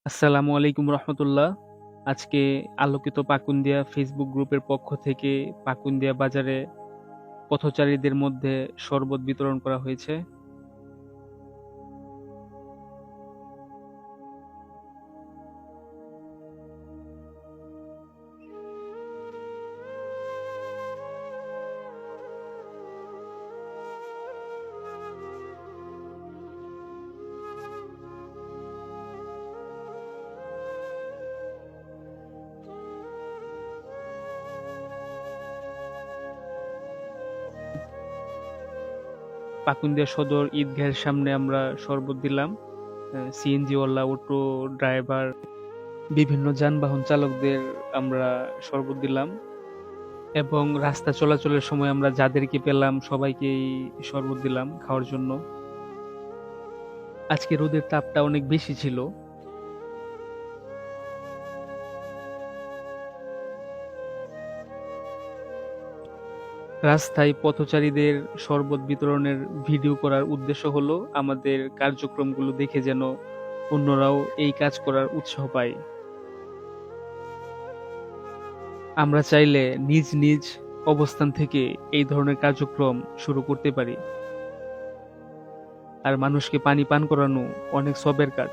আসসালামু আলাইকুম রহমতুল্লাহ। আজকে আলোকিত পাকুন্দিয়া ফেসবুক গ্রুপের পক্ষ থেকে পাকুন্দিয়া বাজারে পথচারীদের মধ্যে শরবত বিতরণ করা হয়েছে। পাকুন্দিয়া সদর ঈদগাহের সামনে আমরা শরবত দিলাম। সিএনজি ওয়ালা, অটো ড্রাইভার, বিভিন্ন যানবাহন চালকদের আমরা শরবত দিলাম এবং রাস্তা চলাচলের সময় আমরা যাদেরকে পেলাম সবাইকেই শরবত দিলাম খাওয়ার জন্য। আজকে রোদের তাপটা অনেক বেশি ছিল। রাস্তায় পথচারীদের শরবত বিতরণের ভিডিও করার উদ্দেশ্য হলো আমাদের কার্যক্রমগুলো দেখে যেন অন্যরাও এই কাজ করার উৎসাহ পায়। আমরা চাইলে নিজ নিজ অবস্থান থেকে এই ধরনের কার্যক্রম শুরু করতে পারি। আর মানুষকে পানি পান করানো অনেক সবের কাজ।